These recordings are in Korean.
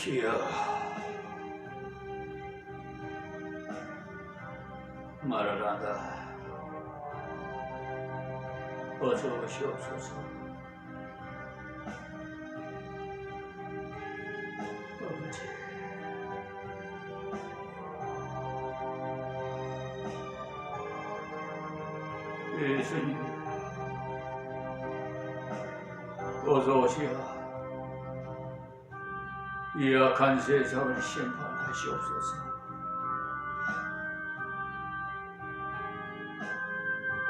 주여, 말을 한다. 어서 오시옵소서. 아버지, 예수님, 어서 오시오. 이 악한 세상을 심판하시옵소서.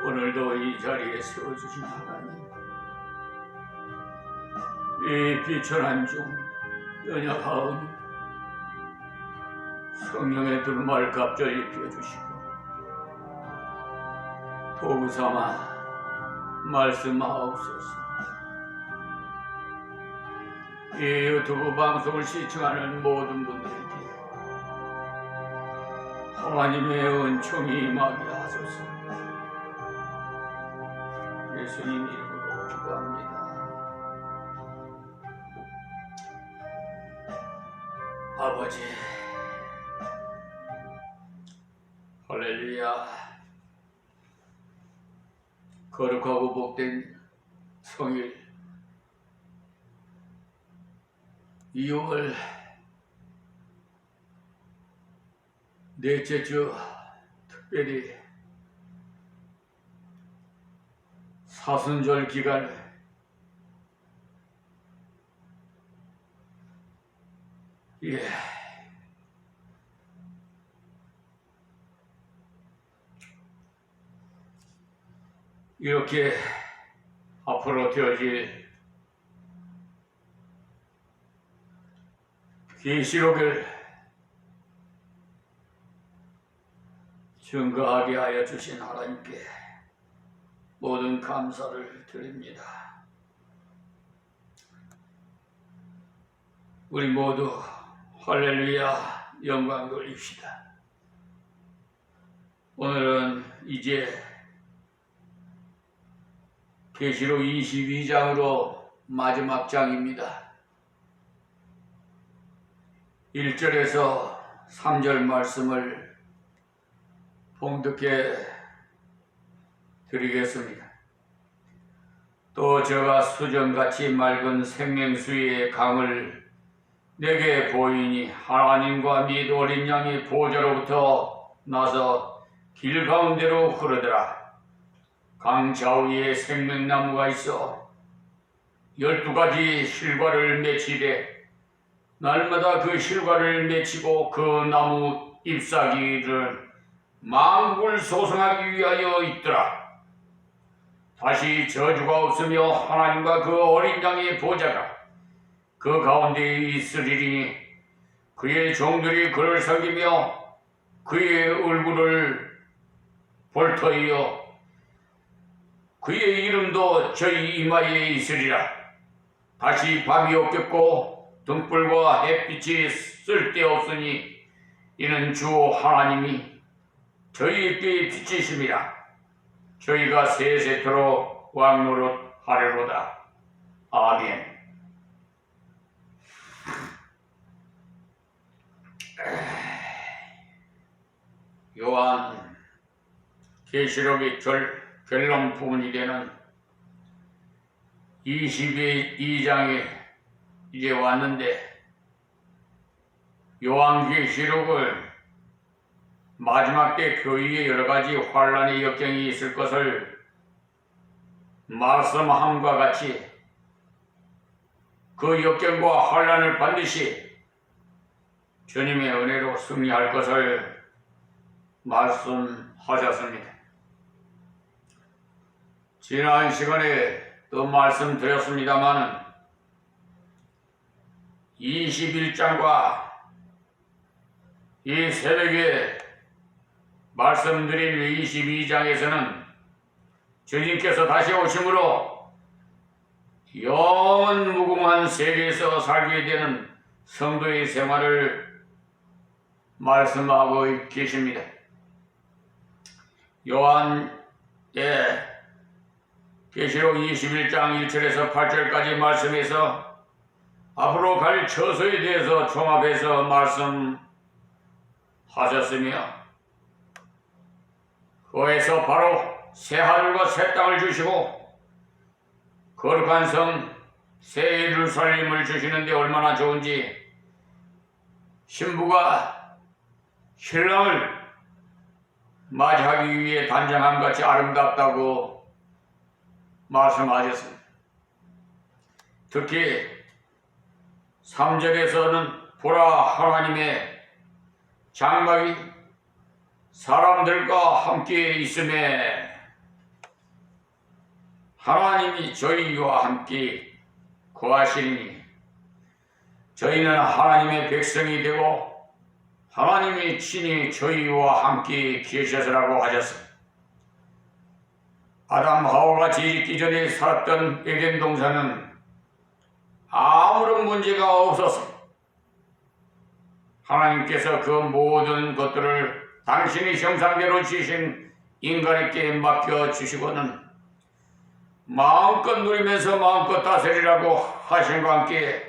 오늘도 이 자리에 세워주신 하나님, 이 비천한 중 연약하오니 성령의 두루마를 갑절히 입혀주시고 도구 삼아 말씀하옵소서. 이 유튜브 방송을 시청하는 모든 분들에게 하나님의 은총이 임하게 하소서. 예수님 이름으로 기도합니다. 아버지, 할렐루야. 거룩하고 복된 성일 2월 넷째 주, 특별히 사순절 기간 이렇게 앞으로 되어질 계시록을 증거하게 하여 주신 하나님께 모든 감사를 드립니다. 우리 모두 할렐루야 영광 돌립시다. 오늘은 이제 계시록 22장으로 마지막 장입니다. 1절에서 3절 말씀을 봉독해 드리겠습니다. 또 저가 수정같이 맑은 생명수의 강을 내게 보이니 하나님과 및 어린 양의 보좌로부터 나서 길 가운데로 흐르더라. 강 좌우에 생명나무가 있어 12가지 실과를 맺히되 날마다 그 실과를 맺히고 그 나무 잎사귀를 만국을 소성하기 위하여 있더라. 다시 저주가 없으며 하나님과 그 어린 양의 보좌가 그 가운데 있으리니 그의 종들이 그를 섬기며 그의 얼굴을 볼 터이요 그의 이름도 저희 이마에 있으리라. 다시 밤이 없겠고 등불과 햇빛이 쓸데없으니 이는 주 하나님이 저희에게 빛이심이라. 저희가 세세토록 왕노릇 하리로다. 아멘. 요한 계시록의 결론 부분이 되는 22장에 이제 왔는데, 요한계시록을 마지막 때 교회에 여러가지 환란의 역경이 있을 것을 말씀함과 같이 그 역경과 환란을 반드시 주님의 은혜로 승리할 것을 말씀하셨습니다. 지난 시간에 또 말씀드렸습니다마는 21장과 이 새벽에 말씀드린 22장에서는 주님께서 다시 오심으로 영원 무궁한 세계에서 살게 되는 성도의 생활을 말씀하고 계십니다. 요한의 계시록 21장 1절에서 8절까지 말씀에서 앞으로 갈 처소에 대해서 종합해서 말씀하셨으며 그에서 바로 새 하늘과 새 땅을 주시고 거룩한 성 새 예루살렘을 주시는데 얼마나 좋은지 신부가 신랑을 맞이하기 위해 단장함같이 아름답다고 말씀하셨습니다. 특히 3절에서는 보라 하나님의 장막이 사람들과 함께 있음에 하나님이 저희와 함께 거하시니 저희는 하나님의 백성이 되고 하나님이 친히 저희와 함께 계셔서라고 하셨습니다. 아담 하와가 지기 전에 살았던 에덴 동산은 아무런 문제가 없었습니다. 하나님께서 그 모든 것들을 당신의 형상대로 지으신 인간에게 맡겨주시고는 마음껏 누리면서 마음껏 다스리라고 하신과 함께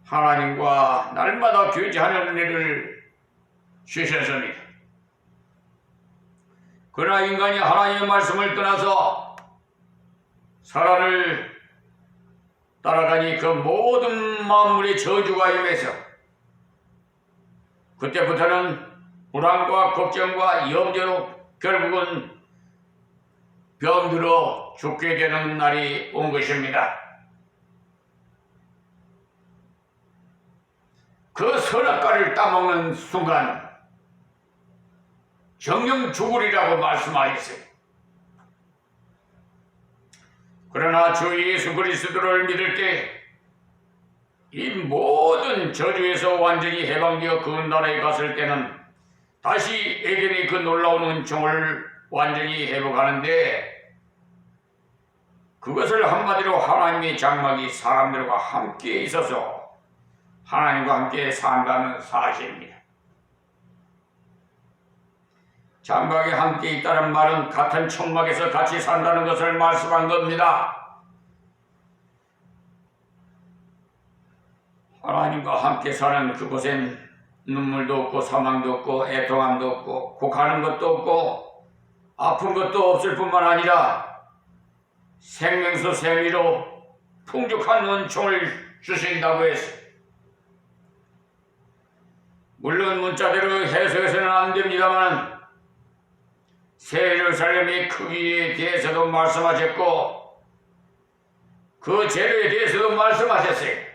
하나님과 날마다 교제하는 은혜를 주셨습니다. 그러나 인간이 하나님의 말씀을 떠나서 사라를 따라가니 그 모든 만물의 저주가 임해서 그때부터는 불안과 걱정과 염려로 결국은 병들어 죽게 되는 날이 온 것입니다. 그 선악과를 따먹는 순간 정령 죽으리라고 말씀하셨어요. 그러나 주 예수 그리스도를 믿을 때 이 모든 저주에서 완전히 해방되어 그 나라에 갔을 때는 다시 에덴의 그 놀라운 은총을 완전히 회복하는데 그것을 한마디로 하나님의 장막이 사람들과 함께 있어서 하나님과 함께 산다는 사실입니다. 장막이 함께 있다는 말은 같은 천막에서 같이 산다는 것을 말씀한 겁니다. 하나님과 함께 사는 그곳엔 눈물도 없고 사망도 없고 애통함도 없고 곡하는 것도 없고 아픈 것도 없을 뿐만 아니라 생명수 생리로 풍족한 은총을 주신다고 했어요. 물론 문자대로 해석해서는 안 됩니다만 새 예루살렘의 크기에 대해서도 말씀하셨고 그 재료에 대해서도 말씀하셨어요.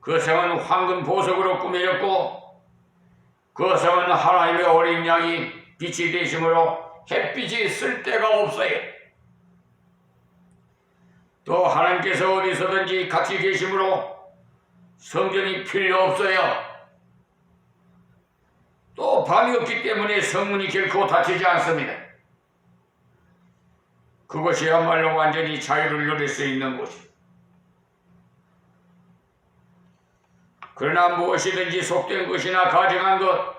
그 성은 황금 보석으로 꾸며졌고 그 성은 하나님의 어린 양이 빛이 되심으로 햇빛이 쓸 데가 없어요. 또 하나님께서 어디서든지 같이 계심으로 성전이 필요 없어요. 또 밤이 없기 때문에 성문이 결코 닫히지 않습니다. 그것이야말로 완전히 자유를 누릴 수 있는 곳입니다. 그러나 무엇이든지 속된 것이나 가증한 것,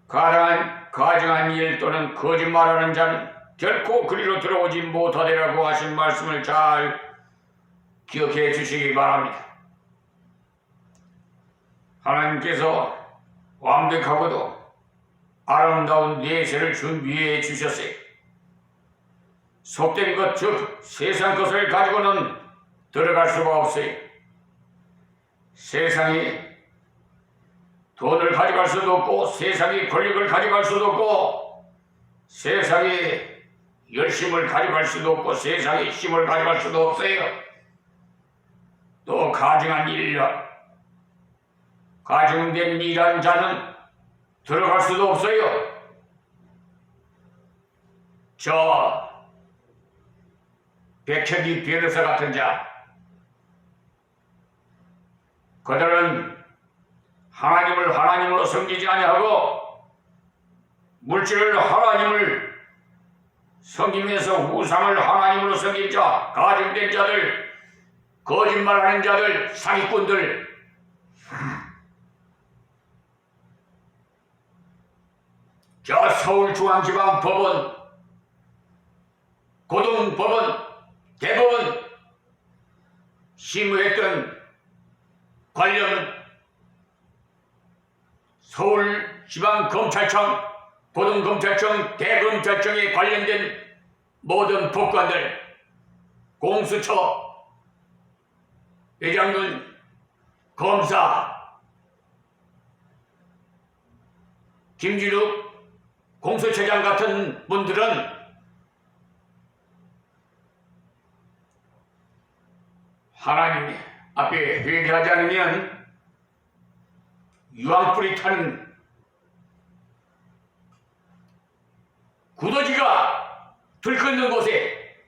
가증한 일 또는 거짓말하는 자는 결코 그리로 들어오지 못하리라고 하신 말씀을 잘 기억해 주시기 바랍니다. 하나님께서 완벽하고도 아름다운 내세를 준비해 주셨어요. 속된 것, 즉 세상 것을 가지고는 들어갈 수가 없어요. 세상이 돈을 가져갈 수도 없고 세상이 권력을 가져갈 수도 없고 세상이 열심을 가져갈 수도 없고 세상의 힘을 가져갈 수도 없어요. 또 가증한 일이라 가증된 일한 자는 들어갈 수도 없어요. 저 백혁이 변호사 같은 자, 그들은 하나님을 하나님으로 섬기지 아니하고 물질을 하나님을 섬기면서 우상을 하나님으로 섬긴 자, 가증된 자들, 거짓말하는 자들, 사기꾼들, 저 서울중앙지방법원, 고등법원, 대법원 심의했던 관련 서울지방검찰청, 고등검찰청, 대검찰청에 관련된 모든 법관들, 공수처, 회장군, 검사, 김진욱 공수처장 같은 분들은 하나님 앞에 회개하지 않으면 유황불이 타는 구더지가 들끓는 곳에,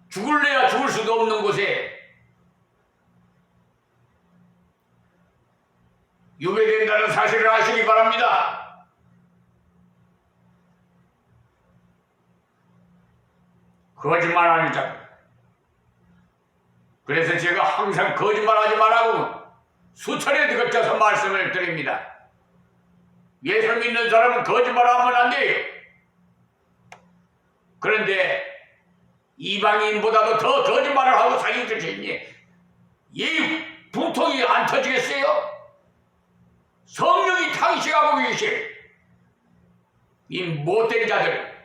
죽을래야 죽을 수도 없는 곳에 유배된다는 사실을 아시기 바랍니다. 거짓말하는 자. 그래서 제가 항상 거짓말하지 말라고 수차례 거쳐서 말씀을 드립니다. 예수 믿는 사람은 거짓말하면 안 돼요. 그런데 이방인보다도 더 거짓말을 하고 사기칠 수 있니? 이 분통이 안 터지겠어요? 성령이 당시하고 계시 이 못된 자들,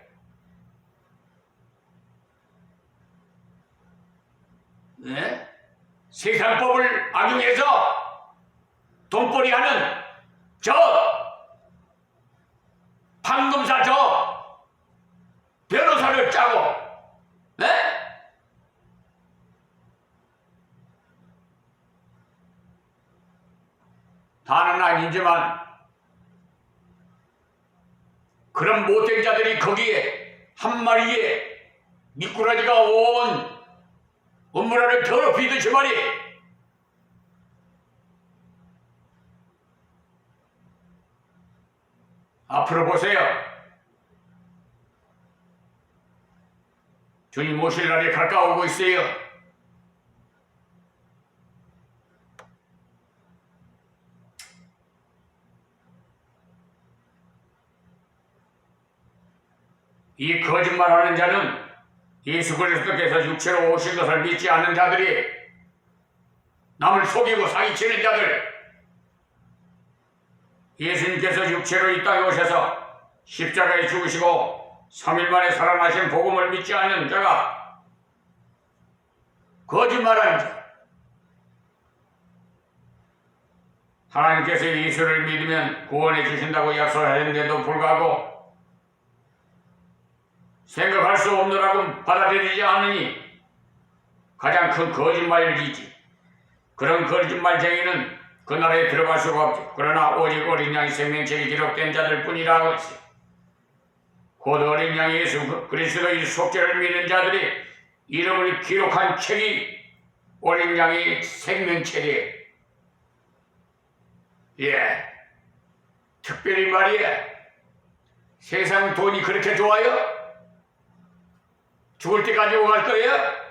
네? 세상법을 악용해서 돈벌이하는 저 판검사 저 변호사를 짜고, 네? 다는 아니지만 그런 못된 자들이 거기에 한 마리의 미꾸라지가 온 음모라를 더럽히듯이 말이, 앞으로 보세요. 주님 오실 날이 가까우고 있어요. 이 거짓말하는 자는 예수 그리스도께서 육체로 오신 것을 믿지 않는 자들이, 남을 속이고 사기치는 자들, 예수님께서 육체로 이 땅에 오셔서 십자가에 죽으시고 3일 만에 살아나신 복음을 믿지 않는 자가 거짓말하는 자. 하나님께서 예수를 믿으면 구원해 주신다고 약속하셨는데도 불구하고 생각할 수 없노라고 받아들이지 않으니 가장 큰 거짓말이지. 그런 거짓말쟁이는 그 나라에 들어갈 수가 없지. 그러나 오직 어린 양의 생명책이 기록된 자들 뿐이라 하였지. 곧 어린 양 예수 그리스도의 속죄를 믿는 자들이 이름을 기록한 책이 어린 양의 생명책이에요. 예, 특별히 말이야, 세상 돈이 그렇게 좋아요? 죽을 때까지 오갈 거예요?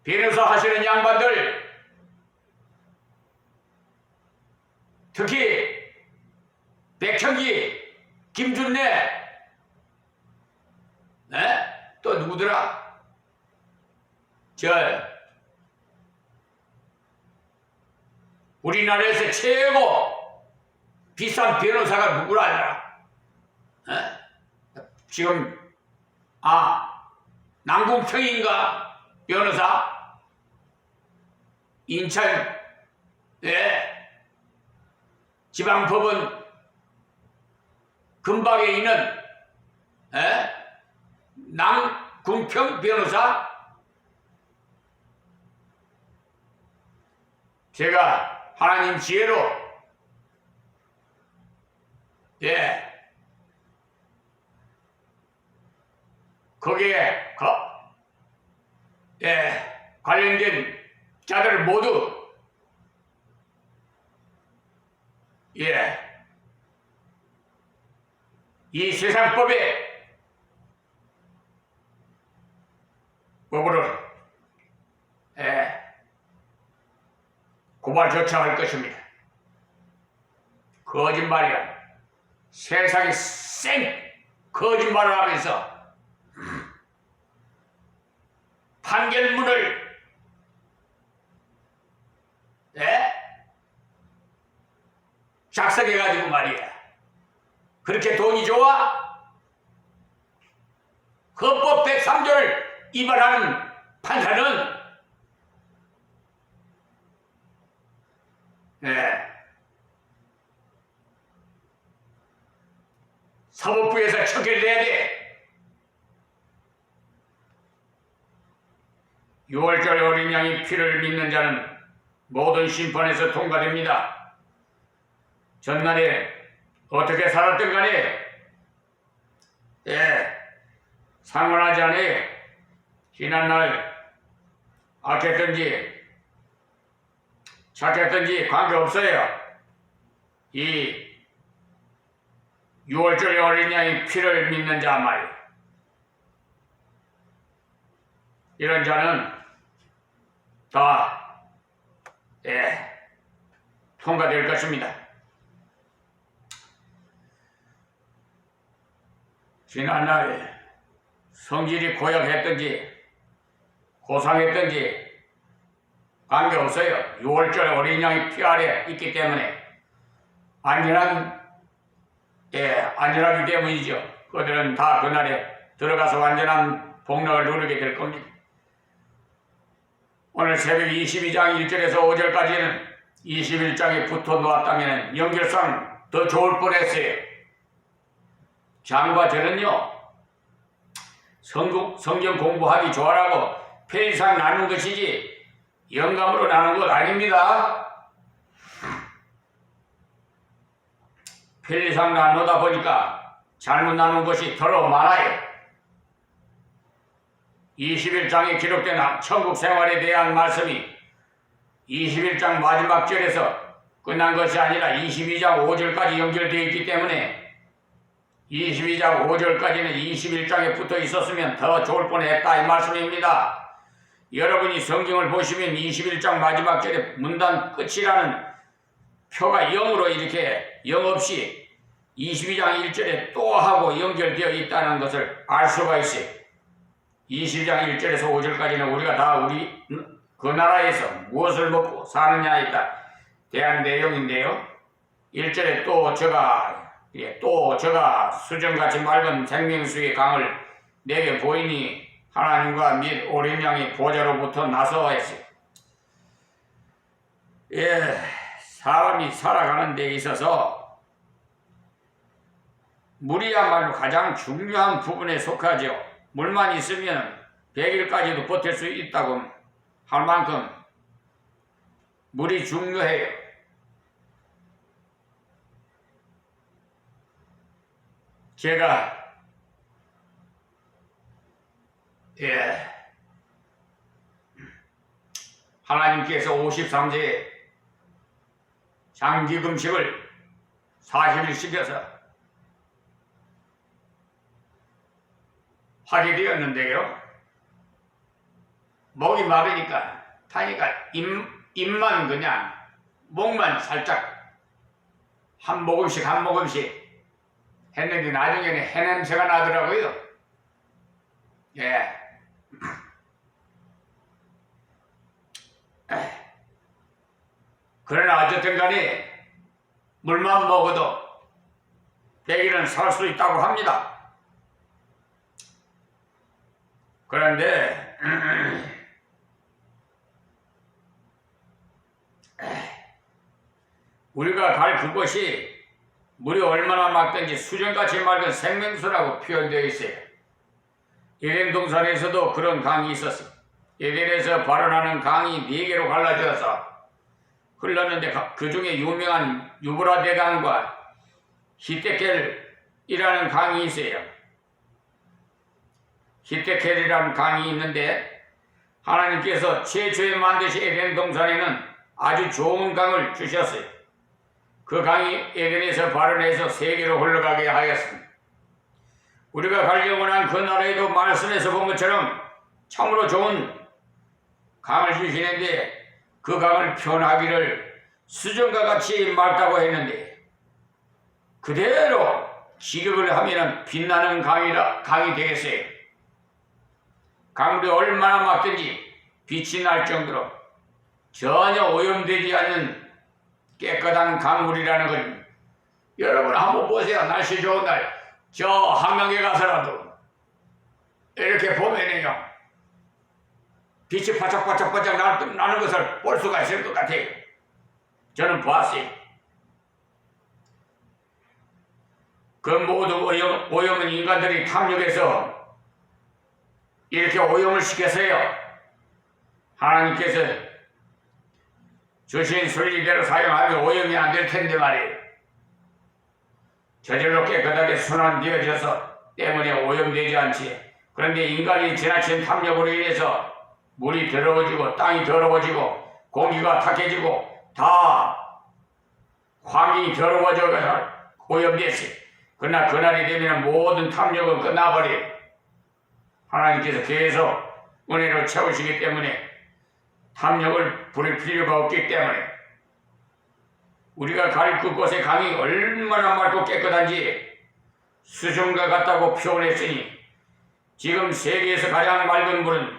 변호사 하시는 양반들, 특히 백형기, 김준래, 네? 또 누구더라? 우리나라에서 최고 비싼 변호사가 누구라 알아? 지금 남궁평인가 변호사? 인천, 지방법원 근방에 있는 남궁평 변호사? 제가 하나님 지혜로 거기에 관련된 자들 모두 이 세상법에 법으로 고발 조처할 것입니다. 거짓말이야. 세상이 쌩 거짓말을 하면서 판결문을 작성해가지고 말이야. 그렇게 돈이 좋아? 헌법 103조를 위반하는 판사는 사법부에서 처결돼야 돼. 6월절 어린 양의 피를 믿는 자는 모든 심판에서 통과됩니다. 전날에 어떻게 살았든 간에 상관하지 않아. 지난날 악했든지 착했든지 관계없어요. 이 6월절 어린 양의 피를 믿는 자 말이에요. 이런 자는 다 통과될 것입니다. 지난날 성질이 고약했든지 고상했든지 관계없어요. 6월절 어린 양의 피 아래 있기 때문에 안전하기 때문이죠. 그들은 다 그날에 들어가서 완전한 복락을 누리게 될 겁니다. 오늘 새벽 22장 1절에서 5절까지는 21장에 붙어 놓았다면 연결상 더 좋을 뻔했어요. 장과 저는요, 성경 공부하기 좋아라고 편의상 나눈 것이지 영감으로 나눈 것 아닙니다. 편의상 나누다 보니까 잘못 나눈 것이 더러 많아요. 21장에 기록된 천국 생활에 대한 말씀이 21장 마지막 절에서 끝난 것이 아니라 22장 5절까지 연결되어 있기 때문에 22장 5절까지는 21장에 붙어 있었으면 더 좋을 뻔했다 이 말씀입니다. 여러분이 성경을 보시면 21장 마지막 절에 문단 끝이라는 표가 0으로 이렇게 0 없이 22장 1절에 또 하고 연결되어 있다는 것을 알 수가 있어요. 22장 1절에서 5절까지는 우리가 다 그 나라에서 무엇을 먹고 사느냐에 대한 내용인데요. 1절에 또 저가 수정같이 맑은 생명수의 강을 내게 보이니 하나님과 및 어린 양의 보좌로부터 나서 했어요. 사람이 살아가는 데 있어서 물이야말로 가장 중요한 부분에 속하죠. 물만 있으면 100일까지도 버틸 수 있다고 할 만큼 물이 중요해요. 제가 하나님께서 53세에 장기금식을 40일 시켜서 하게 되었는데요. 목이 마르니까 타니까 입만 그냥 목만 살짝 한 모금씩 했는데 나중에는 해냄새가 나더라고요. 그러나 어쨌든 간에 물만 먹어도 100일은 살 수 있다고 합니다. 그런데 우리가 갈 그곳이 물이 얼마나 맑든지 수정같이 맑은 생명수라고 표현되어 있어요. 에덴 동산에서도 그런 강이 있었어요. 에덴에서 발원하는 강이 4개로 갈라져서 흘렀는데 그 중에 유명한 유브라데 강과 히데켈이라는 강이 있어요. 히데켈이라는 강이 있는데 하나님께서 최초에 만드신 에덴 동산에는 아주 좋은 강을 주셨어요. 그 강이 에덴에서 발원해서 세계로 흘러가게 하였습니다. 우리가 가려고 한 그 나라에도 말씀에서 본 것처럼 참으로 좋은 강을 주시는데 그 강을 표현하기를 수정과 같이 맑다고 했는데 그대로 기력을 하면 빛나는 강이 되겠어요. 강물이 얼마나 맑든지 빛이 날 정도로 전혀 오염되지 않는 깨끗한 강물이라는 건 여러분 한번 보세요. 날씨 좋은 날 저 한강에 가서라도 이렇게 보면은요 빛이 바짝바짝바짝 나는 것을 볼 수가 있을 것 같아요. 저는 봤어요. 그 모든 오염은 인간들이 탐욕해서 이렇게 오염을 시켜서요 하나님께서 주신 순리대로 사용하면 오염이 안 될 텐데 말이에요. 저절로 깨끗하게 순환되어져서 때문에 오염되지 않지. 그런데 인간이 지나친 탐욕으로 인해서 물이 더러워지고 땅이 더러워지고 공기가 탁해지고 다 환경이 더러워져 오염됐어요. 그러나 그날이 되면 모든 탐욕은 끝나버려요. 하나님께서 계속 은혜로 채우시기 때문에 탐욕을 부릴 필요가 없기 때문에 우리가 갈 그곳의 강이 얼마나 맑고 깨끗한지 수정과 같다고 표현했으니 지금 세계에서 가장 맑은 물은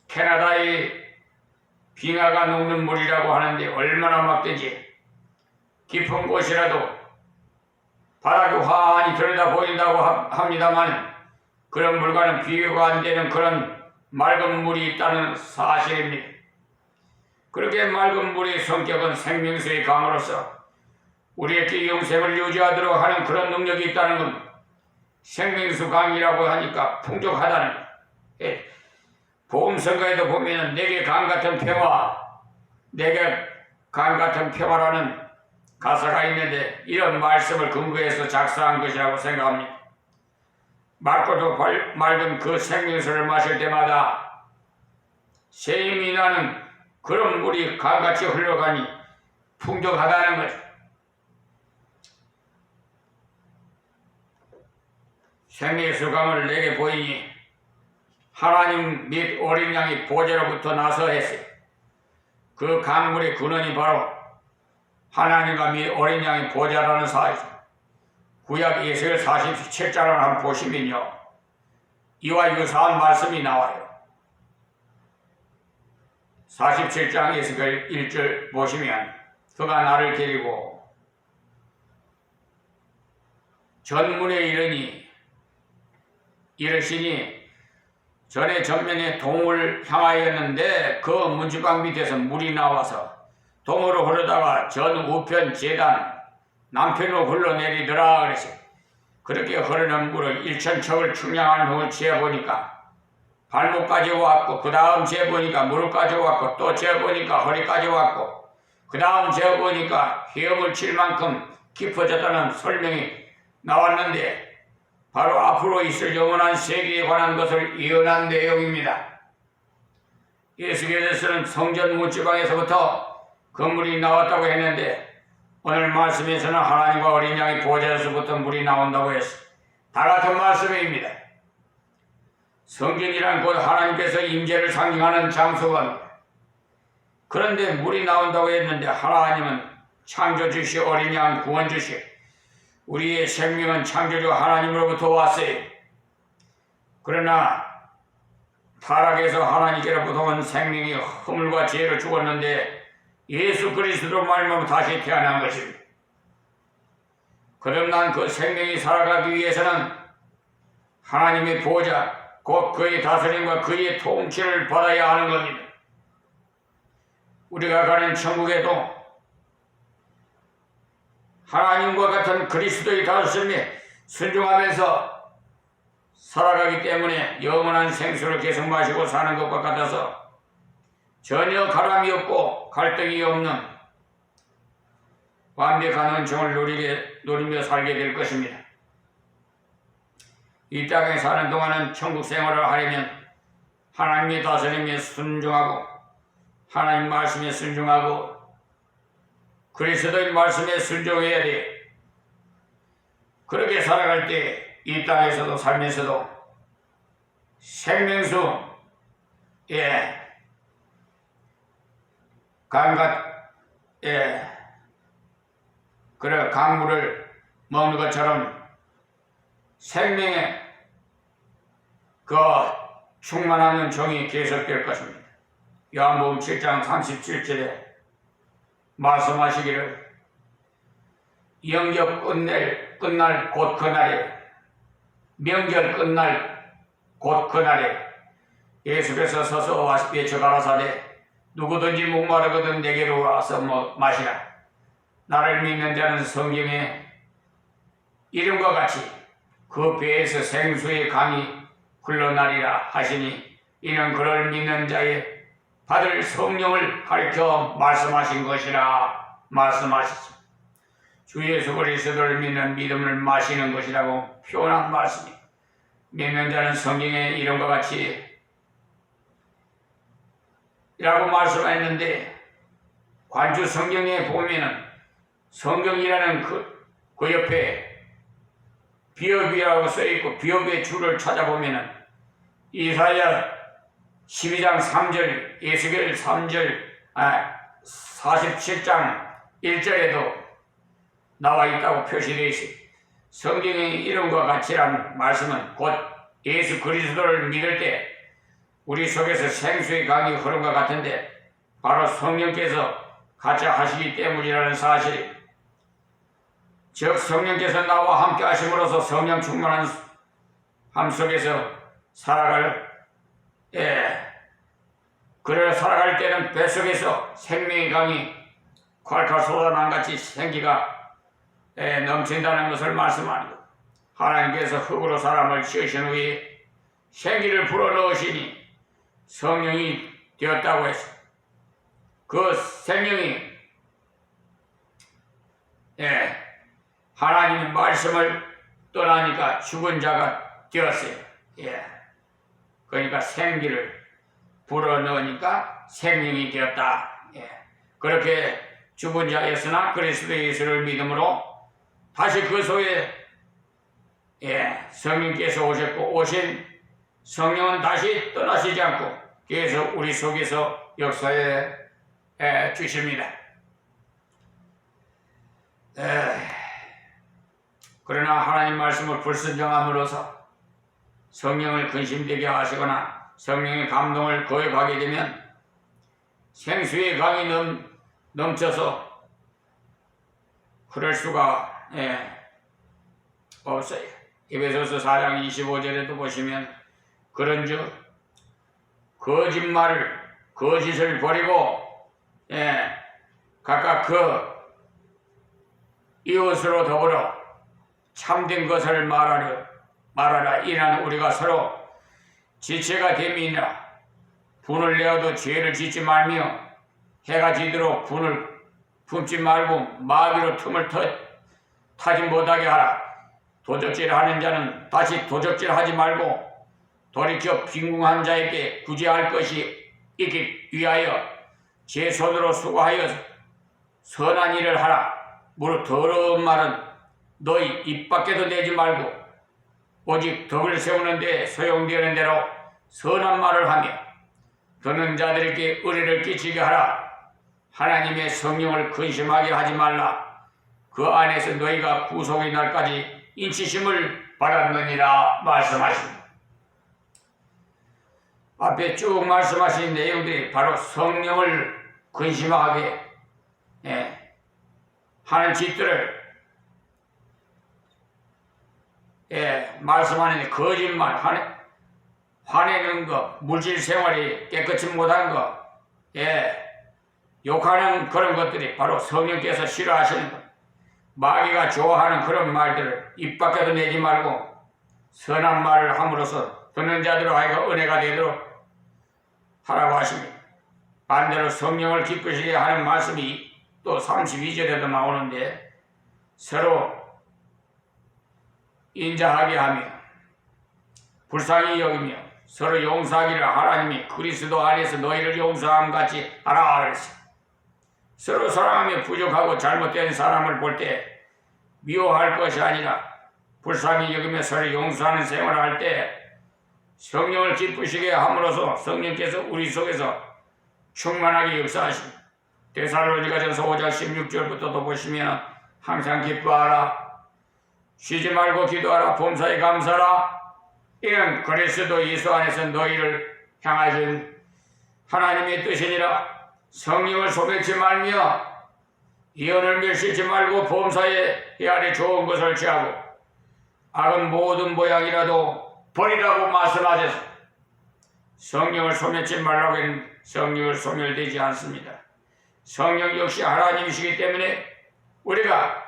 캐나다의 빙하가 녹는 물이라고 하는데 얼마나 맑든지 깊은 곳이라도 바닥이 환히 들여다 보인다고 합니다만 그런 물과는 비교가 안 되는 그런 맑은 물이 있다는 사실입니다. 그렇게 맑은 물의 성격은 생명수의 강으로서 우리에게 영생을 유지하도록 하는 그런 능력이 있다는 건 생명수 강이라고 하니까 풍족하다는 예. 복음성가에도 보면 내게 강 같은 평화, 내게 강 같은 평화라는 가사가 있는데 이런 말씀을 근거해서 작성한 것이라고 생각합니다. 맑고도 맑은 그 생명수를 마실 때마다 샘이 나는 그런 물이 강같이 흘러가니 풍족하다는 것. 생명수 강을 내게 보이니 하나님 및 어린 양이 보좌로부터 나서 했어요. 그 강물의 근원이 바로 하나님과 및 어린 양의 보좌라는 사이죠. 구약 에스겔 47장을 한번 보시면요 이와 유사한 말씀이 나와요. 47장 에스겔 1절 보시면 그가 나를 데리고 전문에 이르시니 전에 전면에 동을 향하였는데 그 문지방 밑에서 물이 나와서 동으로 흐르다가 전 우편 제단 남편으로 흘러내리더라 그랬어요. 그렇게 흐르는 물을 1,000척을 측량한 후 재보니까 발목까지 왔고 그 다음 재보니까 무릎까지 왔고 또 재보니까 허리까지 왔고 그 다음 재보니까 헤엄을 칠 만큼 깊어졌다는 설명이 나왔는데 바로 앞으로 있을 영원한 세계에 관한 것을 예언한 내용입니다. 예수께서는 성전 문지방에서부터 그 물이 나왔다고 했는데 오늘 말씀에서는 하나님과 어린 양의 보좌에서부터 물이 나온다고 했어요. 다 같은 말씀입니다. 성전이란 곧 하나님께서 임재를 상징하는 장소입니다. 그런데 물이 나온다고 했는데 하나님은 창조주시 어린 양 구원주시 우리의 생명은 창조주 하나님으로부터 왔어요. 그러나 타락에서 하나님께로부터 온 생명이 허물과 죄로 죽었는데 예수 그리스도로 말미암아 다시 태어난 것입니다. 거듭난 그 생명이 살아가기 위해서는 하나님의 보좌 곧 그의 다스림과 그의 통치를 받아야 하는 겁니다. 우리가 가는 천국에도 하나님과 같은 그리스도의 다스림에 순종하면서 살아가기 때문에 영원한 생수를 계속 마시고 사는 것과 같아서 전혀 가람이 없고 갈등이 없는 완벽한 은총을 누리며 살게 될 것입니다. 이 땅에 사는 동안은 천국 생활을 하려면 하나님의 다스림에 순종하고 하나님 말씀에 순종하고 그리스도의 말씀에 순종해야 돼. 그렇게 살아갈 때 이 땅에서도 살면서도 생명수의 그런 강물을 먹는 것처럼 생명의 그 충만하는 정이 계속될 것입니다. 요한복음 7장 37절에 말씀하시기를 영접 끝날 곧 그날에, 명절 끝날 곧 그날에 예수께서 서서 외쳐 가라사대 누구든지 목마르거든 내게로 와서 마시라. 나를 믿는 자는 성경에 이름과 같이 그 배에서 생수의 강이 흘러나리라 하시니 이는 그를 믿는 자의 받을 성령을 가리켜 말씀하신 것이라 말씀하셨습니다. 주 예수 그리스도를 믿는 믿음을 마시는 것이라고 표현한 말씀입니다. 믿는 자는 성경의 이름과 같이 라고 말씀했는데 관주 성경에 보면은 성경이라는 그 옆에 비읍이라고 써있고 비읍의 줄을 찾아보면은 이사야 12장 3절, 에스겔 3절, 47장 1절에도 나와 있다고 표시되어 있습니다. 성경의 이름과 같이란 말씀은 곧 예수 그리스도를 믿을 때 우리 속에서 생수의 강이 흐른 것 같은데 바로 성령께서 같이 하시기 때문이라는 사실, 즉 성령께서 나와 함께 하심으로써 성령 충만한 삶 속에서 그래 살아갈 때는 뱃속에서 생명의 강이 콸콸 쏟아난 같이 생기가 넘친다는 것을 말씀하는 것. 하나님께서 흙으로 사람을 지으신 후에 생기를 불어넣으시니 성령이 되었다고 했습니다. 그 생명이 하나님의 말씀을 떠나니까 죽은 자가 되었어요. 그러니까 생기를 불어넣으니까 생명이 되었다. 그렇게 죽은 자였으나 그리스도 예수를 믿음으로 다시 그 속에 성령께서 오셨고 오신 성령은 다시 떠나시지 않고 계속 우리 속에서 역사해 주십니다. 그러나 하나님 말씀을 불순종함으로써 성령을 근심되게 하시거나 성령의 감동을 거역하게 되면 생수의 강이 넘쳐서 흐를 수가 없어요. 에베소서 4장 25절에도 보시면 그런즉 거짓을 버리고 각각 그 이웃으로 더불어 참된 것을 말하라. 이는 우리가 서로 지체가 됨이나 분을 내어도 죄를 짓지 말며 해가 지도록 분을 품지 말고 마귀로 틈을 타지 못하게 하라. 도적질하는 자는 다시 도적질하지 말고 돌이켜 빈궁한 자에게 구제할 것이 있기 위하여 제 손으로 수고하여 선한 일을 하라. 무릇 더러운 말은 너희 입 밖에도 내지 말고 오직 덕을 세우는 데 소용되는 대로 선한 말을 하며 듣는 자들에게 의리를 끼치게 하라. 하나님의 성령을 근심하게 하지 말라. 그 안에서 너희가 구속의 날까지 인치심을 받았느니라 말씀하십니다. 앞에 쭉 말씀하신 내용들이 바로 성령을 근심하게 하는 짓들을 말씀하는데 거짓말, 화내는 것, 물질 생활이 깨끗이 못한 것, 욕하는 그런 것들이 바로 성령께서 싫어하시는 것. 마귀가 좋아하는 그런 말들을 입 밖에도 내지 말고 선한 말을 함으로써 듣는 자들로 하여금 은혜가 되도록 하라고 하십니다. 반대로 성령을 기쁘시게 하는 말씀이 또 32절에도 나오는데 서로 인자하게 하며 불쌍히 여기며 서로 용서하기를 하나님이 그리스도 안에서 너희를 용서함 같이 하라 그랬어요. 서로 사랑하며 부족하고 잘못된 사람을 볼 때 미워할 것이 아니라 불쌍히 여기며 서로 용서하는 생활을 할 때 성령을 기쁘시게 함으로써 성령께서 우리 속에서 충만하게 역사하십니다. 데살로니가전서 5장 16절부터도 보시면 항상 기뻐하라, 쉬지 말고 기도하라, 범사에 감사하라, 이는 그리스도 예수 안에서 너희를 향하신 하나님의 뜻이니라. 성령을 소멸치 말며 예언을 멸시지 말고 범사에 헤아려 좋은 것을 취하고 악은 모든 모양이라도 버리라고 말씀하셔서 성령을 소멸치 말라고 하는 성령을 소멸되지 않습니다. 성령 역시 하나님이시기 때문에 우리가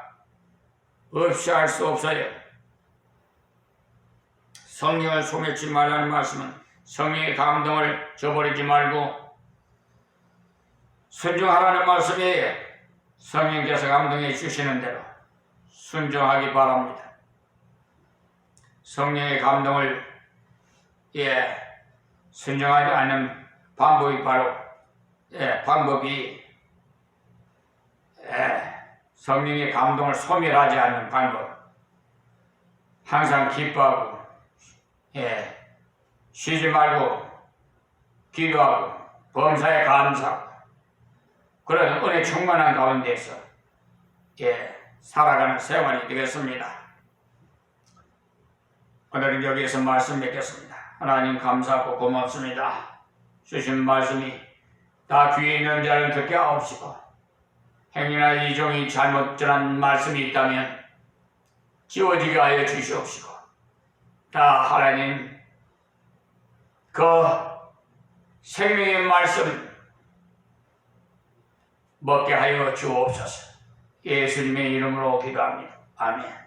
없이 할 수 없어요. 성령을 소멸치 말라는 말씀은 성령의 감동을 저버리지 말고 순종하라는 말씀이에요. 성령께서 감동해 주시는 대로 순종하기 바랍니다. 성령의 감동을 순종하지 않는 방법이 바로 성령의 감동을 소멸하지 않는 방법. 항상 기뻐하고 쉬지 말고 기도하고 범사에 감사하고 그런 은혜 충만한 가운데서 살아가는 생활이 되겠습니다. 오늘은 여기에서 말씀 맺겠습니다. 하나님 감사하고 고맙습니다. 주신 말씀이 다 귀에 있는 자는 듣게 하옵시고 행위나 이종이 잘못 전한 말씀이 있다면 지워지게 하여 주시옵시고 다 하나님 그 생명의 말씀 먹게 하여 주옵소서. 예수님의 이름으로 기도합니다. 아멘.